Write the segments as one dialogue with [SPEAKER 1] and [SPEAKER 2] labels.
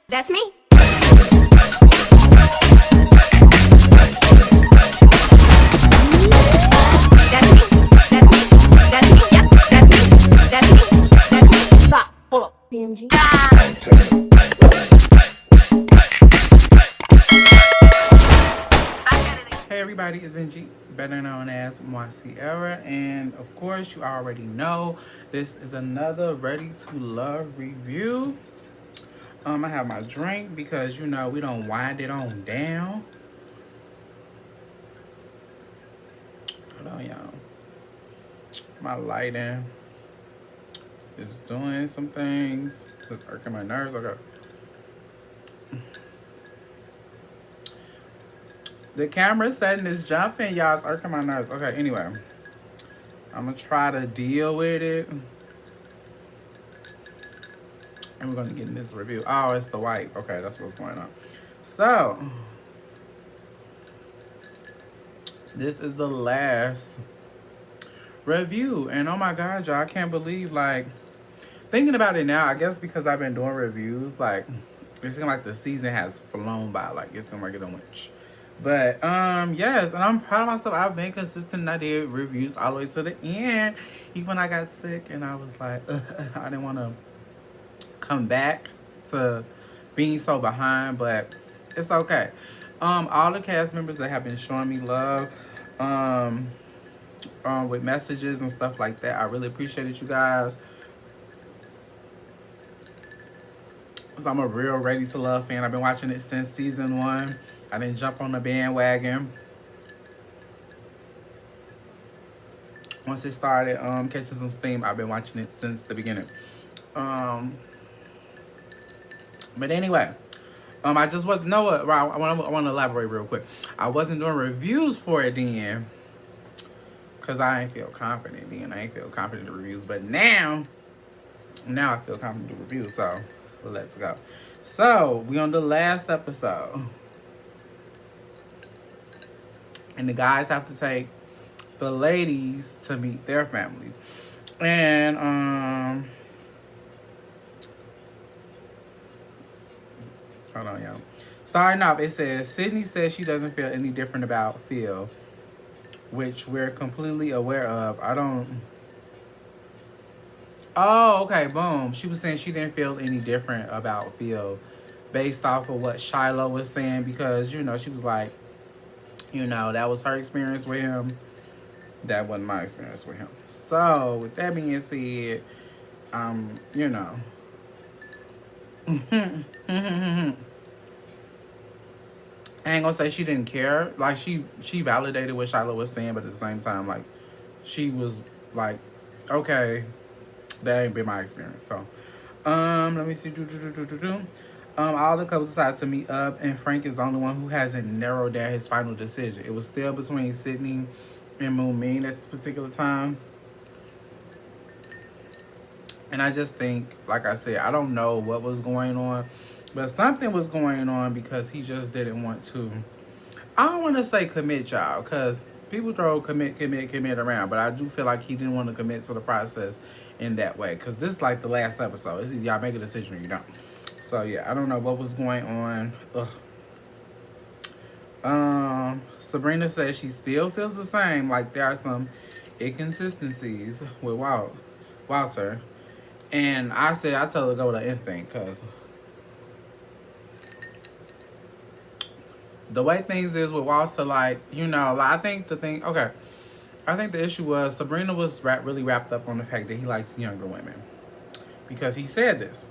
[SPEAKER 1] That's me. That's me. That's me. That's me. Yeah. That's me. That's me. That's me. Stop. Hold up. PMG.
[SPEAKER 2] Hey everybody, it's Benji, better known as Moiciara, and of course you already know this is another Ready to Love review. I have my drink because you know we don't wind it on down. Hold on, y'all. My lighting is doing some things. It's irking my nerves. Okay. The camera setting is jumping, y'all. It's irking my nerves. Okay, anyway. I'm gonna try to deal with it. And we're gonna get in this review. Oh, it's the white. Okay, that's what's going on. So, this is the last review. And oh my God, y'all, I can't believe, like, thinking about it now, I guess because I've been doing reviews, like, it seems like the season has flown by. Like, it seems like it went. But, yes, and I'm proud of myself. I've been consistent. I did reviews all the way to the end. Even when I got sick and I was like, I didn't want to come back to being so behind, but it's okay. All the cast members that have been showing me love, with messages and stuff like that, I really appreciate you guys. So I'm a real Ready to Love fan. I've been watching it since season 1. I didn't jump on the bandwagon. Once it started catching some steam, I've been watching it since the beginning. But anyway, I just wasn't know what. I want to elaborate real quick. I wasn't doing reviews for it then, cause I ain't feel confident then. I ain't feel confident in reviews, but now I feel confident in reviews. So let's go. So we on the last episode, and the guys have to take the ladies to meet their families, and hold on, y'all. Starting off, it says Sydney says she doesn't feel any different about Phil, which we're completely aware of. I don't. Oh, okay, boom. She was saying she didn't feel any different about Phil based off of what Shiloh was saying because, you know, she was like, you know, that was her experience with him. That wasn't my experience with him. So, with that being said, you know. I ain't gonna say she didn't care. Like, she validated what Shiloh was saying, but at the same time, like, she was like, okay, that ain't been my experience. So, let me see. All the couples decided to meet up, and Frank is the only one who hasn't narrowed down his final decision. It was still between Sydney and Moon at this particular time. And I just think, like I said, I don't know what was going on, but something was going on because he just didn't want to. I don't want to say commit, y'all, because people throw commit around, but I do feel like he didn't want to commit to the process in that way. Because this is like the last episode. It's either y'all make a decision or you don't. So, yeah, I don't know what was going on. Sabrina says she still feels the same. Like, there are some inconsistencies with Walter. And I tell her to go with her instinct, because the way things is with Walter, like, you know, like, I think the issue was Sabrina was really wrapped up on the fact that he likes younger women. Because he said this.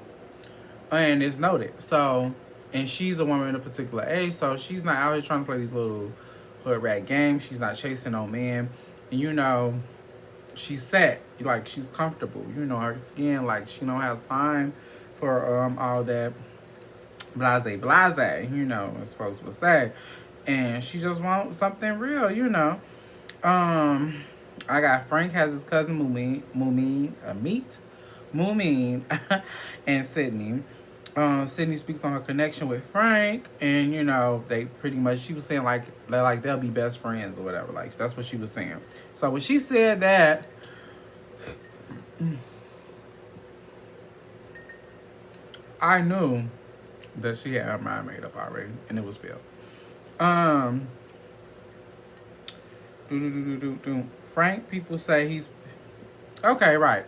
[SPEAKER 2] And it's noted. So, and she's a woman in a particular age, so she's not out here trying to play these little hood rat games. She's not chasing no man. And, you know, she's set. Like, she's comfortable. You know, her skin, like, she don't have time for all that blase, you know, it's supposed to say. And she just wants something real, you know. I got Frank has his cousin Moomin, and Sydney. Sydney speaks on her connection with Frank, and you know they pretty much. She was saying like they'll be best friends or whatever. Like that's what she was saying. So when she said that, I knew that she had her mind made up already, and it was Phil. Um, Frank, people say he's okay, right?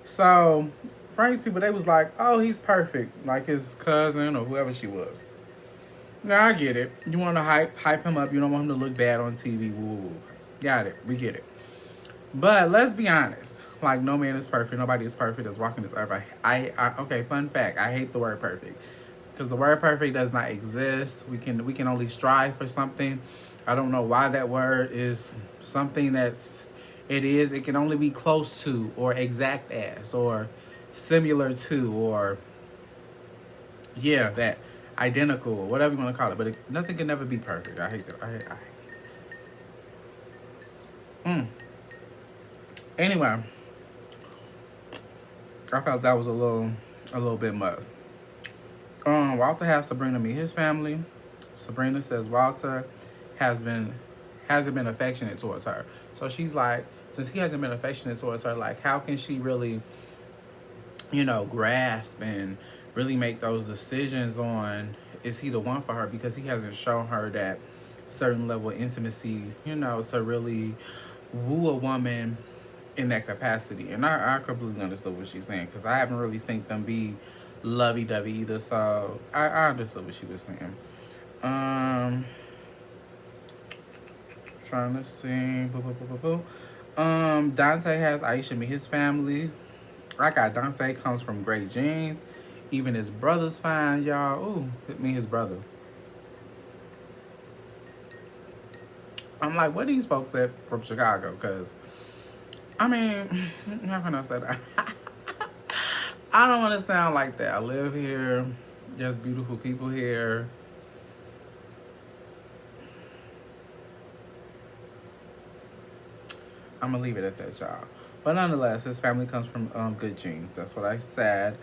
[SPEAKER 2] So Frank's people, they was like, oh, he's perfect, like his cousin or whoever she was. Now I get it. You want to hype him up. You don't want him to look bad on TV. Woo, woo, woo. Got it. We get it. But let's be honest. Like, no man is perfect. Nobody is perfect that's walking this earth. Okay, fun fact. I hate the word perfect. Because the word perfect does not exist. We can only strive for something. I don't know why that word is something it can only be close to or exact as or similar to or yeah, that identical or whatever you want to call it. But nothing can never be perfect. I hate that. Anyway, I felt that was a little bit much. Walter has Sabrina meet his family. Sabrina says Walter has been hasn't been affectionate towards her. So she's like, since he hasn't been affectionate towards her, like how can she really, grasp and really make those decisions on is he the one for her because he hasn't shown her that certain level of intimacy, to really woo a woman in that capacity. And I completely understood what she's saying because I haven't really seen them be lovey-dovey either. So I understood what she was saying. Trying to see. Dante has Aisha meet his family. I got Dante comes from great genes. Even his brother's fine, y'all. Ooh, me his brother. I'm like, where these folks at from Chicago? Because, I mean, how can I say that? I don't want to sound like that. I live here. There's beautiful people here. I'm going to leave it at that, y'all. But nonetheless, his family comes from good genes. That's what I said.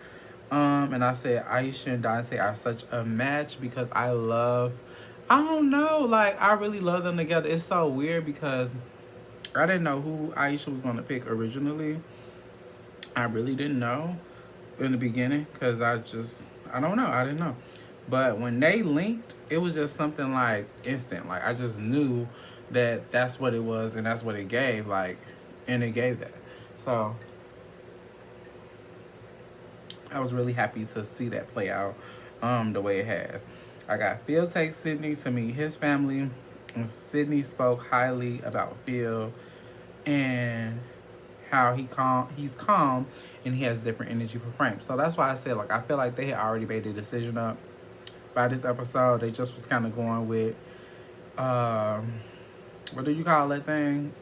[SPEAKER 2] And I said Aisha and Dante are such a match because I don't know, like I really love them together. It's so weird because I didn't know who Aisha was going to pick originally. I really didn't know in the beginning because I don't know. I didn't know. But when they linked, it was just something like instant. Like I just knew that that's what it was and that's what it gave. Like, and it gave that. So I was really happy to see that play out the way it has. I got Phil take Sydney to meet his family. And Sydney spoke highly about Phil and how he's calm and he has different energy for Frank. So that's why I said, like, I feel like they had already made a decision up by this episode. They just was kind of going with, what do you call that thing?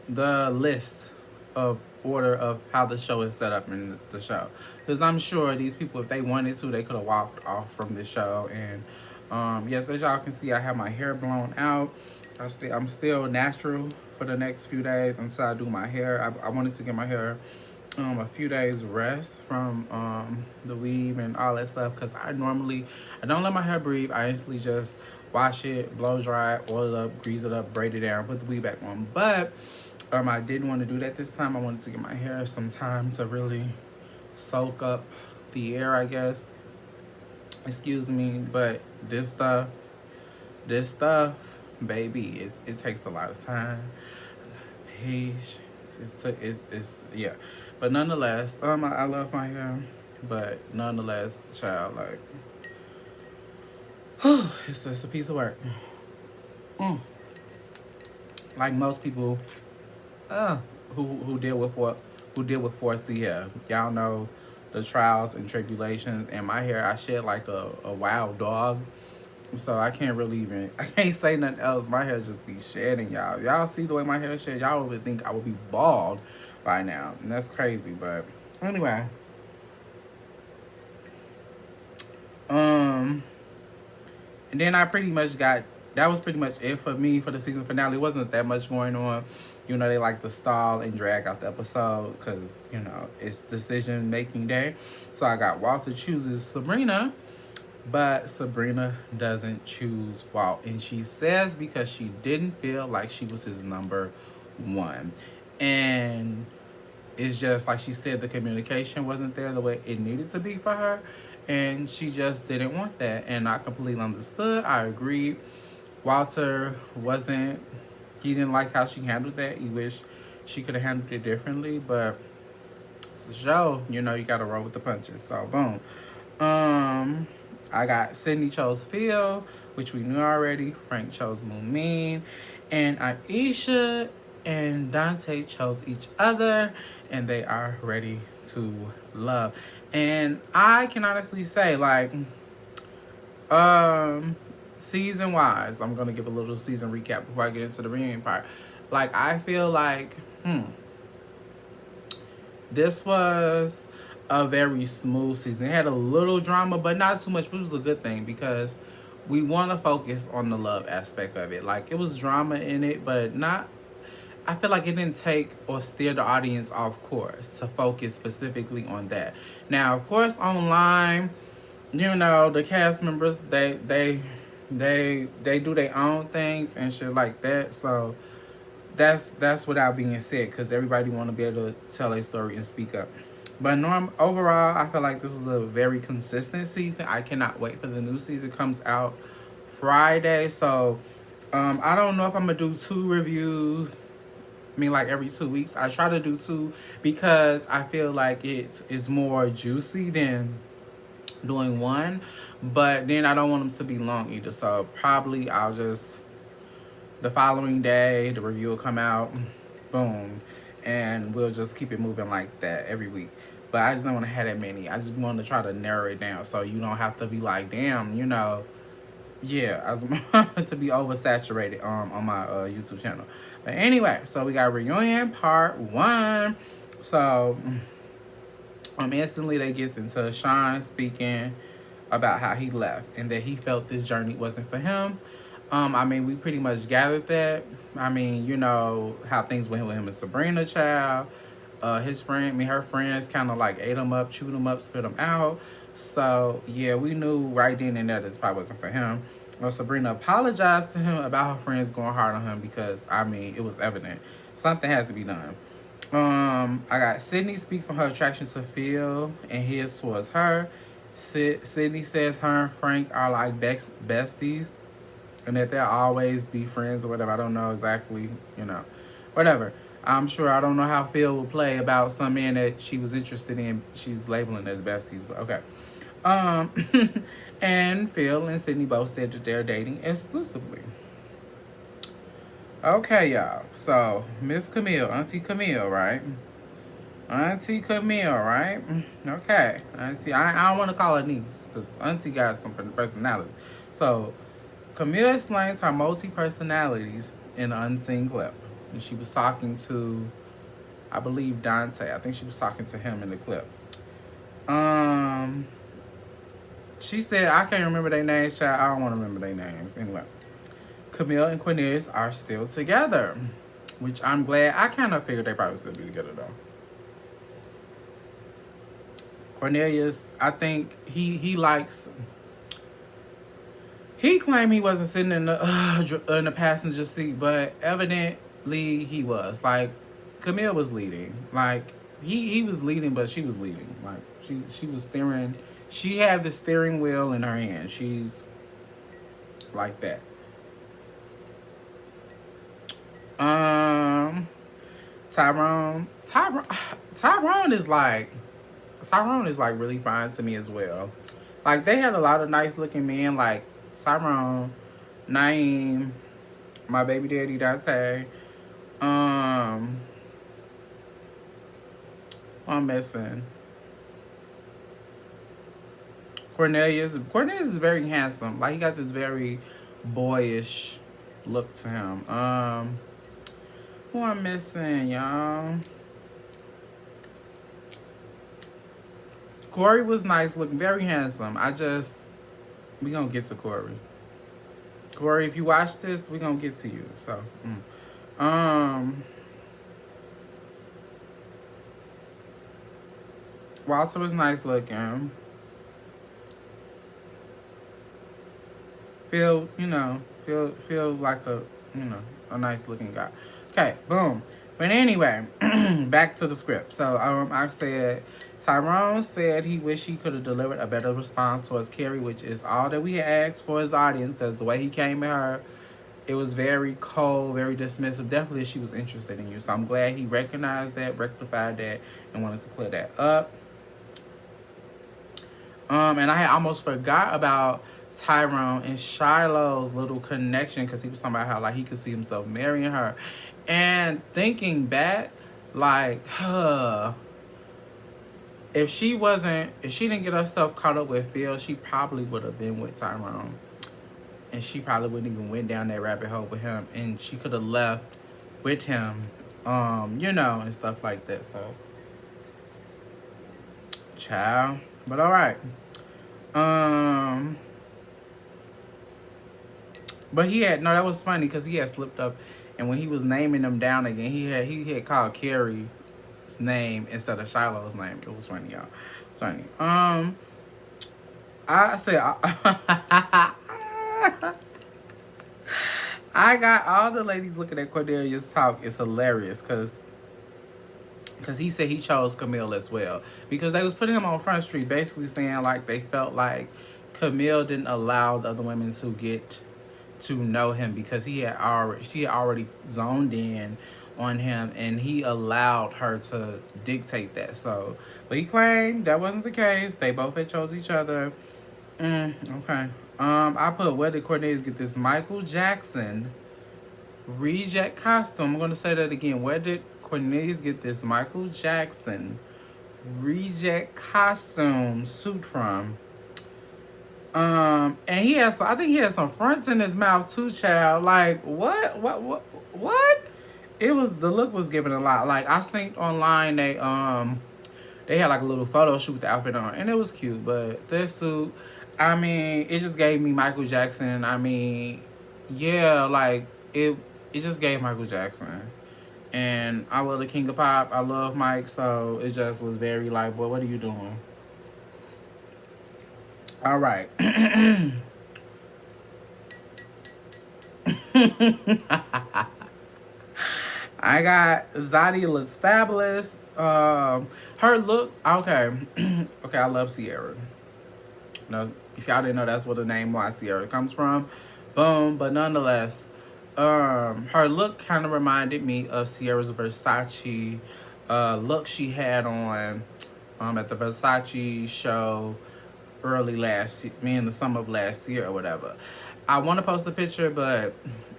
[SPEAKER 2] The list of order of how the show is set up in the show. Because I'm sure these people, if they wanted to, they could have walked off from the show. And yes, as y'all can see, I have my hair blown out. I'm still natural for the next few days until I do my hair. I wanted to get my hair a few days rest from the weave and all that stuff because I don't let my hair breathe. I instantly just wash it, blow dry it, oil it up, grease it up, braid it down, put the weave back on. But I didn't want to do that this time. I wanted to give my hair some time to really soak up the air, I guess. Excuse me, but this stuff, baby, it takes a lot of time, patience. It's yeah, but nonetheless, I love my hair, but nonetheless, child, like, it's a piece of work. Like most people, who deal with 4C hair, y'all know the trials and tribulations. And my hair, I shed like a wild dog. So I can't say nothing else. My hair just be shedding, y'all. Y'all see the way my hair shed, y'all would think I would be bald by now. And that's crazy. But anyway. And then that was pretty much it for me for the season finale. It wasn't that much going on. They like to stall and drag out the episode because, it's decision making day. So I got Walter chooses Sabrina. But Sabrina doesn't choose Walt. And she says because she didn't feel like she was his number one. And it's just like she said, the communication wasn't there the way it needed to be for her, and she just didn't want that. And I completely understood. I agreed. Walter wasn't. He didn't like how she handled that. He wished she could have handled it differently, but it's a show. You know, you got to roll with the punches. So boom. I got Sydney chose Phil, which we knew already. Frank chose Moomin, and Aisha and Dante chose each other, and they are ready to love. And I can honestly say, like, season wise, I'm gonna give a little season recap before I get into the reunion part. Like, I feel like, this was a very smooth season. It had a little drama, but not too much, but it was a good thing because we want to focus on the love aspect of it. Like, it was drama in it, but not. I feel like it didn't take or steer the audience off course to focus specifically on that. Now, of course, online, you know, the cast members they do their own things and shit like that. So that's without being said, because everybody want to be able to tell a story and speak up. But overall, I feel like this is a very consistent season. I cannot wait for the new season. Comes out Friday, so I don't know if I'm gonna do 2 reviews. I mean, like every 2 weeks. I try to do 2 because I feel like it's more juicy than doing 1. But then I don't want them to be long either. So probably I'll just, the following day, the review will come out, boom, and we'll just keep it moving like that every week. But I just don't want to have that many. I just want to try to narrow it down so you don't have to be like, damn, you know, yeah, I was to be oversaturated on my YouTube channel. But anyway, so we got reunion part 1. So instantly they gets into Sean speaking about how he left and that he felt this journey wasn't for him. I mean, we pretty much gathered that. I mean, you know how things went with him and Sabrina, child. Her friends kind of like ate him up, chewed him up, spit him out. So yeah, we knew right then and there this probably wasn't for him. Well, Sabrina apologized to him about her friends going hard on him because, I mean, it was evident something has to be done. I got Sydney speaks on her attraction to Phil and his towards her. Sydney says her and Frank are like besties and that they'll always be friends or whatever. I don't know exactly, you know, whatever. I'm sure I don't know how Phil will play about some man that she was interested in. She's labeling as besties, but okay. And Phil and Sydney both said that they're dating exclusively. Okay, y'all. So, Miss Camille, Auntie Camille, right? Auntie Camille, right? Okay. Auntie, I don't want to call her niece because Auntie got some personality. So, Camille explains her multi-personalities in an unseen clip. And she was talking to, I believe, Dante. I think she was talking to him in the clip. She said, I can't remember their names, child. I don't want to remember their names. Anyway, Camille and Cornelius are still together, which I'm glad. I kind of figured they probably still be together, though. Cornelius, I think he likes... He claimed he wasn't sitting in the passenger seat, but evidently he was. Like, Camille was leading. Like, he was leading, but she was leading. Like, she was steering. She had the steering wheel in her hand. She's like that. Tyrone is like really fine to me as well. Like, they had a lot of nice looking men, like Tyrone, Naeem, my baby daddy Dante. I'm missing Cornelius. Cornelius is very handsome. Like, he got this very boyish look to him. Who I'm missing, y'all? Corey was nice looking, very handsome. We gonna get to Corey. Corey, if you watch this, we gonna get to you. So, Walter was nice looking. Feel like a nice looking guy. Okay, boom. But anyway, back to the script. So I said Tyrone said he wished he could have delivered a better response towards Carrie, which is all that we asked for his audience, because the way he came at her, it was very cold, very dismissive. Definitely, she was interested in you. So I'm glad he recognized that, rectified that, and wanted to clear that up. And I had almost forgot about Tyrone and Shiloh's little connection, because he was talking about how like he could see himself marrying her. And thinking back, like, if she didn't get herself caught up with Phil, she probably would have been with Tyrone. And she probably wouldn't even went down that rabbit hole with him. And she could have left with him, and stuff like that. So, child. But all right. But that was funny because he had slipped up, and when he was naming them down again, he had called Carrie's name instead of Shiloh's name. It was funny, y'all. It's funny. I said I got all the ladies looking at Cordelia's talk. It's hilarious because he said he chose Camille as well, because they was putting him on Front Street, basically saying like they felt like Camille didn't allow the other women to get to know him, because she had already zoned in on him, and he allowed her to dictate that. So, but he claimed that wasn't the case. They both had chose each other. Okay. I put, where did Cornelius get this Michael Jackson reject costume? I'm gonna say that again. Where did Cornelius get this Michael Jackson reject costume suit from? And I think he has some fronts in his mouth too, child. Like, what? The look was given a lot. Like, I synced online, they had like a little photo shoot with the outfit on, and it was cute, but this suit, I mean, it just gave me Michael Jackson. I mean, yeah, like, it just gave Michael Jackson. And I love the King of Pop. I love Mike, so it just was very like, boy, what are you doing? All right. I got Zadie looks fabulous. Her look, okay. Okay, I love Sierra. Now, if y'all didn't know, that's where the name why Sierra comes from. Boom. But nonetheless, her look kind of reminded me of Sierra's Versace look she had on at the Versace show in the summer of last year or whatever. I want to post a picture, but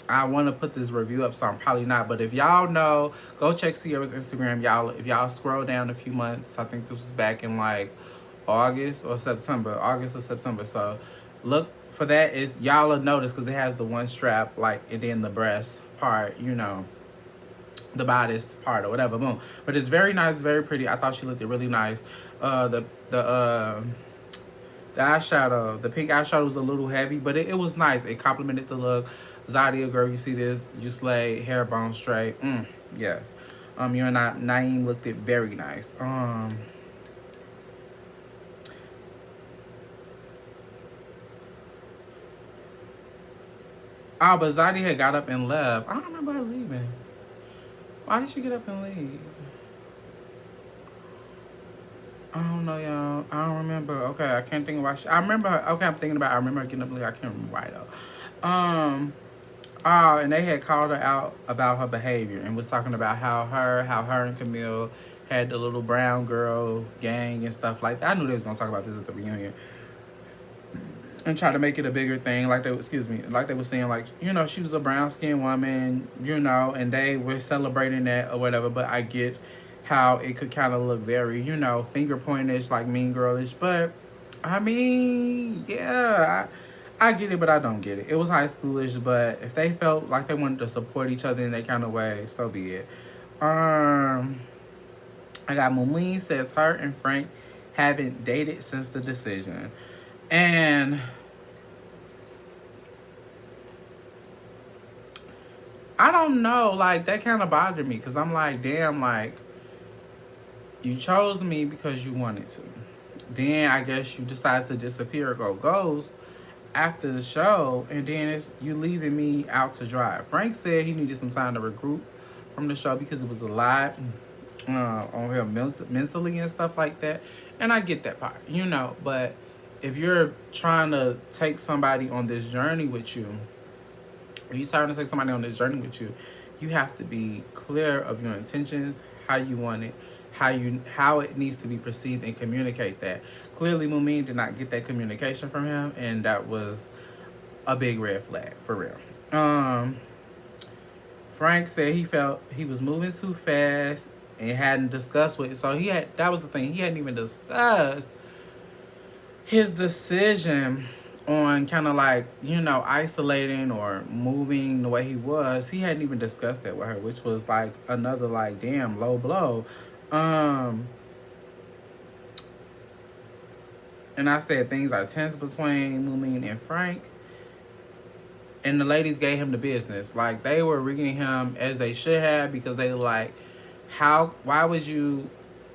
[SPEAKER 2] I want to put this review up, so I'm probably not. But if y'all know, go check Sierra's Instagram. If y'all scroll down a few months, I think this was back in like August or September. So look for that. Y'all will notice because it has the one strap, like, and then the breast part, the bodice part or whatever. Boom. But it's very nice, very pretty. I thought she looked really nice. The eyeshadow, the pink eyeshadow was a little heavy, but it was nice. It complemented the look. Zadia, girl, you see this? You slay, hair bone straight. Yes. You and Naeem looked it very nice. Oh, but Zadia had got up and left. I don't remember her leaving. Why did she get up and leave? I don't know, y'all. I don't remember. Okay, I can't think of why I remember her. Okay, I remember her getting up and leave. I can't remember why, though. And they had called her out about her behavior and was talking about how her and Camille had the little brown girl gang and stuff like that. I knew they was going to talk about this at the reunion. And try to make it a bigger thing, like they were saying, like, she was a brown-skinned woman, and they were celebrating that or whatever, but I get how it could kind of look very, finger pointish, like Mean Girlish, but, I mean, yeah, I get it, but I don't get it. It was high schoolish, but if they felt like they wanted to support each other in that kind of way, so be it. I got Moline says her and Frank haven't dated since the decision. And I don't know, like, that kind of bothered me, because I'm like, damn, like, you chose me because you wanted to. Then I guess you decided to disappear or go ghost after the show, and then you leaving me out to dry. Frank said he needed some time to regroup from the show because it was a lot on her mentally and stuff like that. And I get that part, you know. But if you're trying to take somebody on this journey with you, if you're trying to take somebody on this journey with you, you have to be clear of your intentions, how you want it, how it needs to be perceived, and communicate that. Clearly, Mumin did not get that communication from him, and that was a big red flag for real. Frank said he felt he was moving too fast and hadn't discussed with. So that was the thing. He hadn't even discussed his decision on kind of like, you know, isolating or moving the way he was. He hadn't even discussed that with her, which was like another like damn low blow. And I said things are tense between Mumin and Frank. And the ladies gave him the business. Like, they were reading him as they should have, because they were like, why would you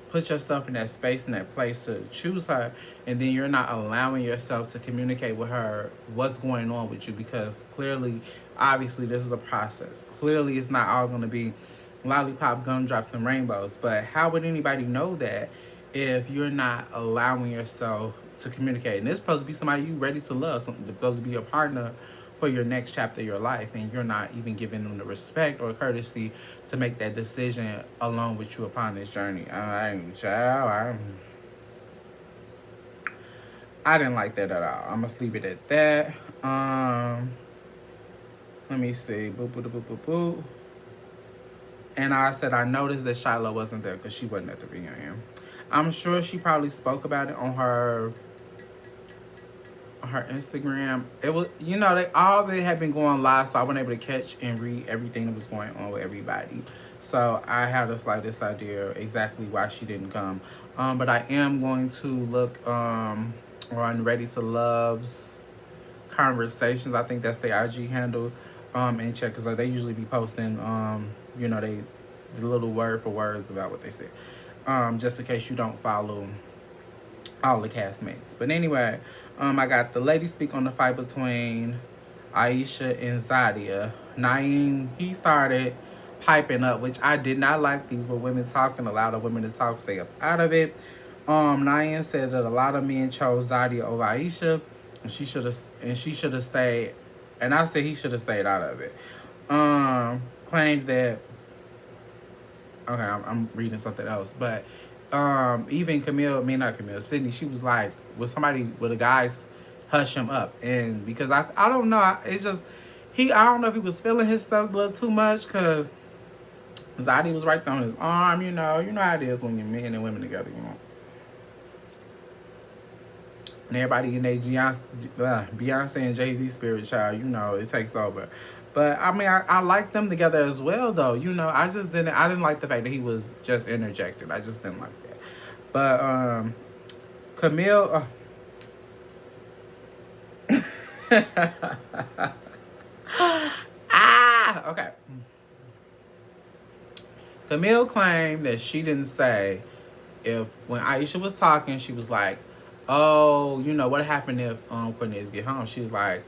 [SPEAKER 2] put yourself in that space, in that place to choose her, and then you're not allowing yourself to communicate with her what's going on with you? Because clearly, obviously, this is a process. Clearly, it's not all going to be lollipop, gumdrops, and rainbows. But how would anybody know that if you're not allowing yourself to communicate? And it's supposed to be somebody you ready to love, supposed to be a partner for your next chapter of your life, and you're not even giving them the respect or courtesy to make that decision along with you upon this journey. I didn't like that at all. I'm gonna leave it at that. Let me see. Boop, boop, boop, boop, boop. And I said I noticed that Shiloh wasn't there because she wasn't at the reunion. I'm sure she probably spoke about it on her Instagram. It was, you know, they had been going live, so I wasn't able to catch and read everything that was going on with everybody. So I had a slightest idea exactly why she didn't come. But I am going to look on Ready to Love's conversations. I think that's their IG handle. And check, because they usually be posting you know, the little word for words about what they said. Just in case you don't follow all the castmates. But anyway, I got the lady speak on the fight between Aisha and Zadia. Naeem, he started piping up, which I did not like. These were women talking. A lot of women to talk, stay up out of it. Naeem said that a lot of men chose Zadia over Aisha, and she should have stayed. And I said he should have stayed out of it. Claimed that. Okay, I'm reading something else, but even Sydney, she was like, with the guys hush him up. And because I don't know, it's just, I don't know if he was feeling his stuff a little too much, because Zadie was right there on his arm, you know how it is when you're men and women together, you know. And everybody in their Beyonce and Jay-Z spirit, child, you know, it takes over. But I mean, I like them together as well, though. You know, I didn't like the fact that he was just interjected. I just didn't like that. But Camille, okay. Camille claimed that she didn't say, when Aisha was talking, she was like, oh, you know, what happened if Cornelius get home? She was like,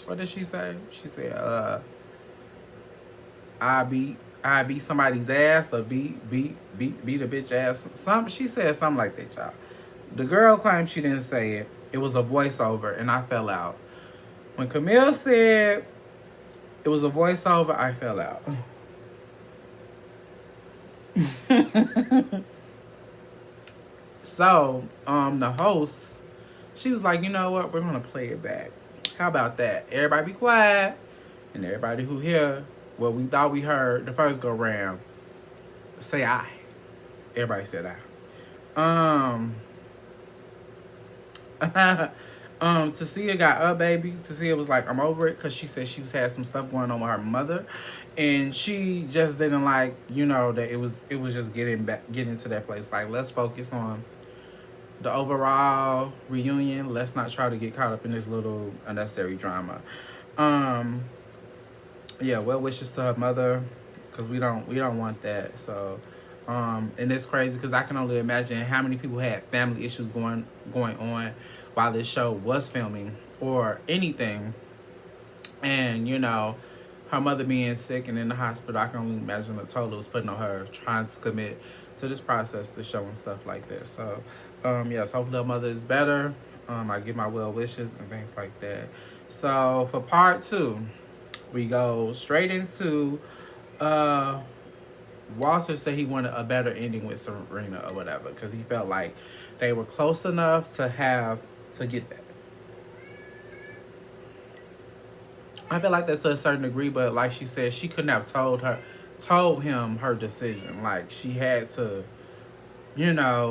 [SPEAKER 2] what did she say? She said, I beat somebody's ass, or beat a bitch ass. She said something like that, y'all. The girl claimed she didn't say it. It was a voiceover, and I fell out. When Camille said it was a voiceover, I fell out. So, the host, she was like, you know what? We're gonna play it back. How about that? Everybody be quiet, and everybody who hear what we thought we heard the first go round, say I. Everybody said I. Tasia got a baby. Tasia was like, I'm over it, because she said she had some stuff going on with her mother, and she just didn't like, you know, that it was just getting to that place. Like, let's focus on the overall reunion. Let's not try to get caught up in this little unnecessary drama. Yeah, well wishes to her mother, because we don't want that. So, and it's crazy because I can only imagine how many people had family issues going on while this show was filming or anything. And, you know, her mother being sick and in the hospital, I can only imagine the toll it was putting on her trying to commit to this process, to show and stuff like this. So, yes, hopefully her mother is better. I give my well wishes and things like that. So for part 2, we go straight into Walter said he wanted a better ending with Serena or whatever because he felt like they were close enough to get that. I feel like that's to a certain degree, but like she said, she couldn't have told him her decision. Like she had to,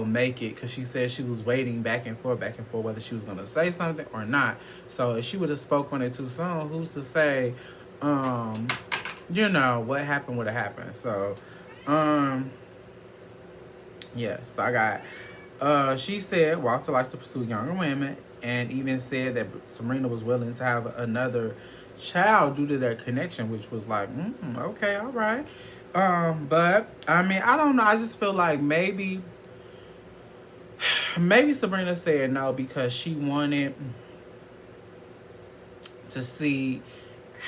[SPEAKER 2] make it because she said she was waiting back and forth, whether she was gonna say something or not. So if she would have spoke on it too soon, who's to say, what happened would have happened. So, yeah. So I got. She said Walter likes to pursue younger women, and even said that Serena was willing to have another child due to their connection, which was like, okay, all right. But I mean, I don't know. I just feel like maybe Sabrina said no because she wanted to see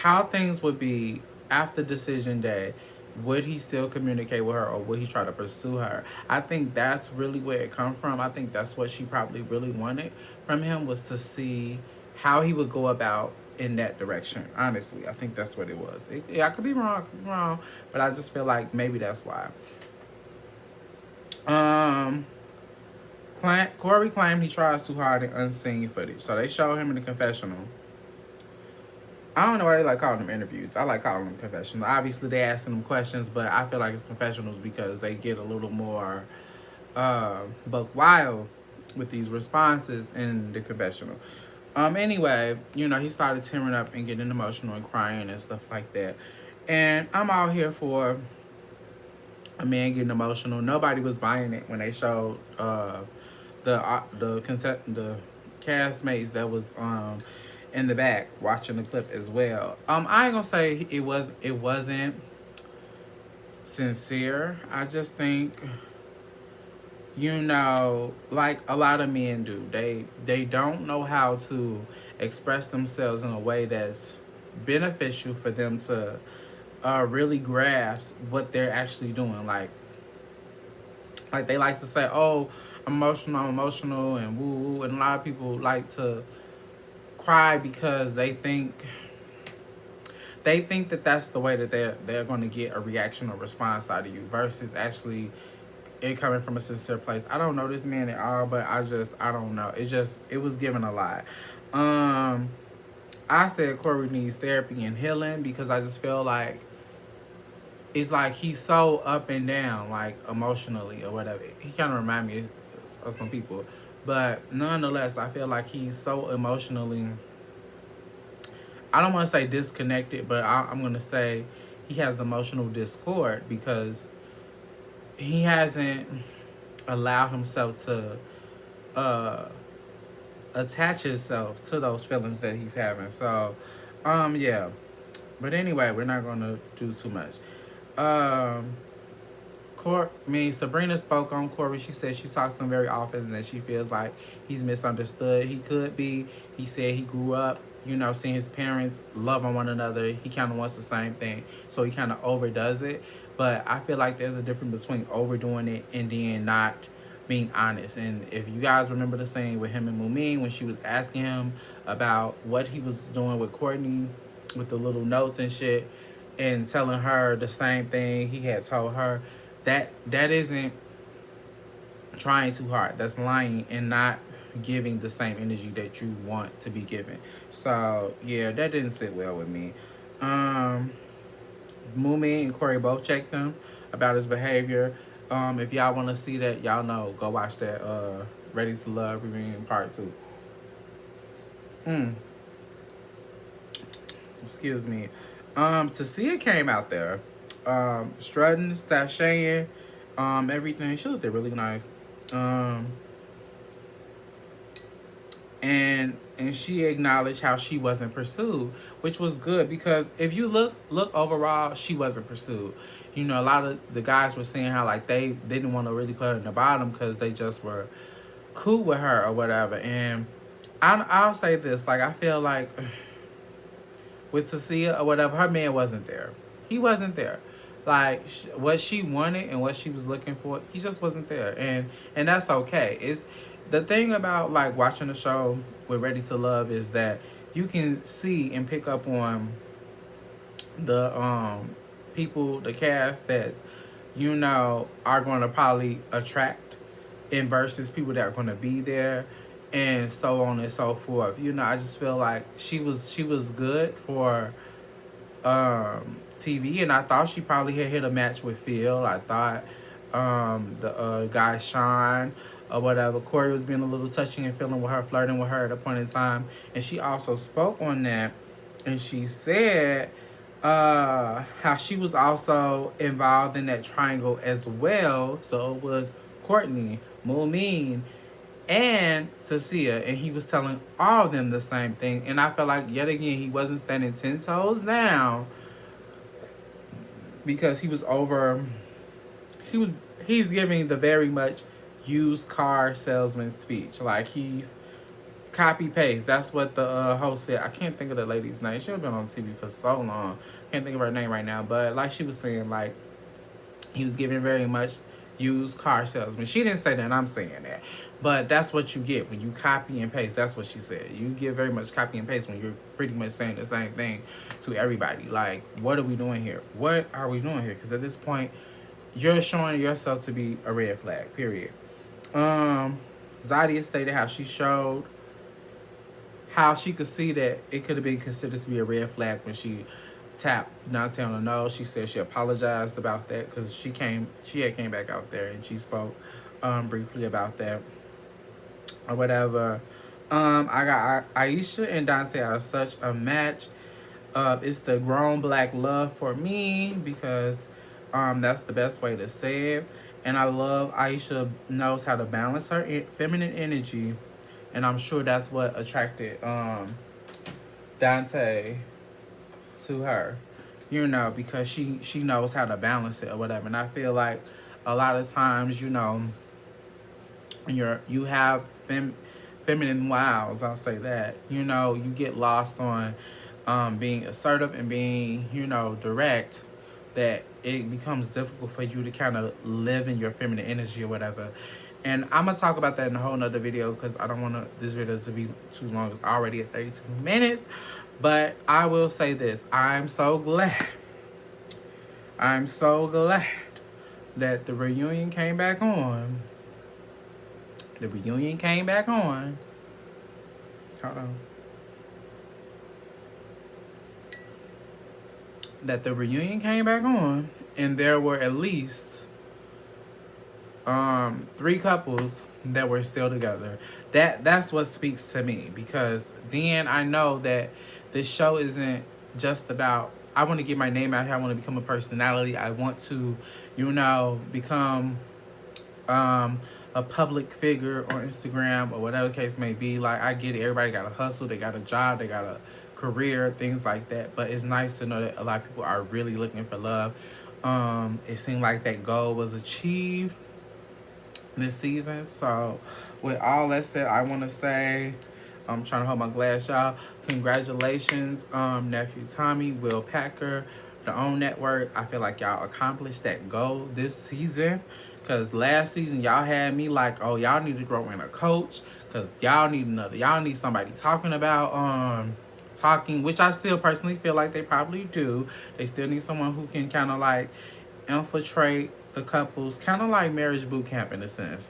[SPEAKER 2] how things would be after decision day. Would he still communicate with her, or would he try to pursue her? I think that's really where it come from. I think that's what she probably really wanted from him, was to see how he would go about in that direction. Honestly, I think that's what it was. I could be wrong, but I just feel like maybe that's why. Corey claimed he tries too hard in unseen footage. So they showed him in the confessional. I don't know why they like calling them interviews. I like calling them confessionals. Obviously, they asking them questions, but I feel like it's confessionals because they get a little more buck wild with these responses in the confessional. Anyway, he started tearing up and getting emotional and crying and stuff like that. And I'm out here for a man getting emotional. Nobody was buying it when they showed the castmates that was in the back watching the clip as well. I ain't gonna say it wasn't sincere. I just think, like a lot of men do, they don't know how to express themselves in a way that's beneficial for them to really grasp what they're actually doing. Like they like to say, "Oh, I'm emotional," and woo woo, and a lot of people like to cry because they think that that's the way that they're going to get a reaction or response out of you, versus actually it coming from a sincere place. I don't know this man at all, but I don't know. It was given a lot. I said Corey needs therapy and healing because I just feel like it's like he's so up and down, like emotionally or whatever. He kind of remind me of some people, but nonetheless, I feel like he's so emotionally, I don't want to say disconnected, but I'm going to say he has emotional discord because he hasn't allowed himself to attach himself to those feelings that he's having. So, yeah. But anyway, we're not going to do too much. Sabrina spoke on Corey. She said she talks to him very often and that she feels like he's misunderstood. He could be. He said he grew up, seeing his parents love on one another. He kind of wants the same thing. So he kind of overdoes it. But I feel like there's a difference between overdoing it and then not being honest. And if you guys remember the scene with him and Mumin when she was asking him about what he was doing with Courtney with the little notes and shit and telling her the same thing he had told her, that isn't trying too hard. That's lying and not giving the same energy that you want to be given. So yeah, that didn't sit well with me. Mumi and Corey both checked him about his behavior. If y'all want to see that, y'all know, go watch that Ready to Love Reunion Part 2. Excuse me. Tasia came out there. Strutting, sashaying, everything. She looked really nice. And she acknowledged how she wasn't pursued, which was good because if you look overall, she wasn't pursued. A lot of the guys were saying how like they didn't want to really put her in the bottom because they just were cool with her or whatever. And I'll say this, like I feel like with Cecilia or whatever, her man wasn't there. He wasn't there. Like what she wanted and what she was looking for, he just wasn't there, and that's okay. It's the thing about like watching the show with Ready to Love is that you can see and pick up on the people, the cast that's are going to probably attract in versus people that are going to be there, and so on and so forth. I just feel like she was good for TV, and I thought she probably had hit a match with Phil. I thought the guy Sean or whatever, Corey was being a little touching and feeling with her, flirting with her at a point in time, and she also spoke on that, and she said how she was also involved in that triangle as well. So it was Courtney, Moulin, and Cecilia, and he was telling all of them the same thing. And I felt like yet again he wasn't standing 10 toes down because he was over. He's giving the very much used car salesman speech, like he's copy paste. That's what the host said. I can't think of the lady's name. She's been on TV for so long. Can't think of her name right now. But like she was saying, like he was giving very much used car salesman. She didn't say that, and I'm saying that. But that's what you get when you copy and paste. That's what she said. You get very much copy and paste when you're pretty much saying the same thing to everybody. Like, what are we doing here? What are we doing here? Because at this point, you're showing yourself to be a red flag, period. Zadia stated how she showed how she could see that it could have been considered to be a red flag when she tapped Dante on the nose. She said she apologized about that because she had came back out there and she spoke briefly about that or whatever. I got Aisha and Dante are such a match. It's the grown black love for me because that's the best way to say it. And I love Aisha knows how to balance her feminine energy, and I'm sure that's what attracted Dante to her, because she knows how to balance it or whatever. And I feel like a lot of times, when you have feminine wiles, I'll say that, you get lost on being assertive and being, direct, that it becomes difficult for you to kind of live in your feminine energy or whatever. And I'm going to talk about that in a whole nother video because I don't want this video to be too long. It's already at 32 minutes. But I will say this. I'm so glad that the reunion came back on. Hold on. That the reunion came back on, and there were at least 3 couples that were still together. That's what speaks to me, because then I know that this show isn't just about I want to get my name out here. I want to become a personality. I want to, become a public figure on Instagram or whatever the case may be. Like, I get it. Everybody got a hustle. They got a job. They got a career, things like that. But it's nice to know that a lot of people are really looking for love. It seemed like that goal was achieved this season. So with all that said, I want to say, I'm trying to hold my glass, y'all. Congratulations, nephew Tommy, Will Packer, the OWN Network. I feel like y'all accomplished that goal this season. Because last season, y'all had me like, oh, y'all need to grow in a coach. Because y'all need somebody talking about, which I still personally feel like they probably do. They still need someone who can kind of like infiltrate the couples, kind of like marriage boot camp in a sense.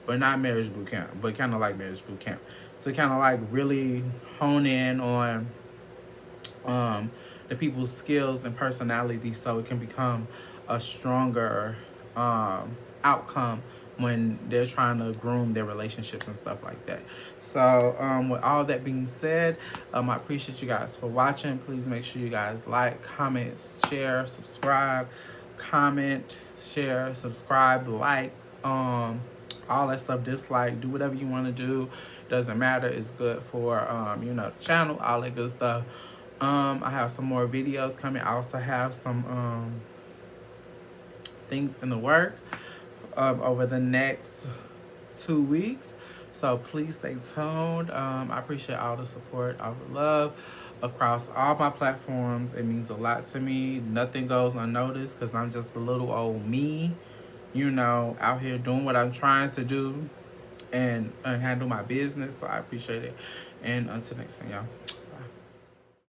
[SPEAKER 2] But not marriage boot camp, but kind of like marriage boot camp. To kind of like really hone in on the people's skills and personality so it can become a stronger outcome when they're trying to groom their relationships and stuff like that. So with all that being said, I appreciate you guys for watching. Please make sure you guys like, comment, share, subscribe, comment, share, subscribe, like, all that stuff, dislike, do whatever you want to do. Doesn't matter. It's good for the channel, all that good stuff. I have some more videos coming. I also have some things in the work over the next 2 weeks. So please stay tuned. I appreciate all the support, all the love. across all my platforms. It means a lot to me. Nothing goes unnoticed because I'm just a little old me, out here doing what I'm trying to do and handle my business. So I appreciate it. And until next time, y'all.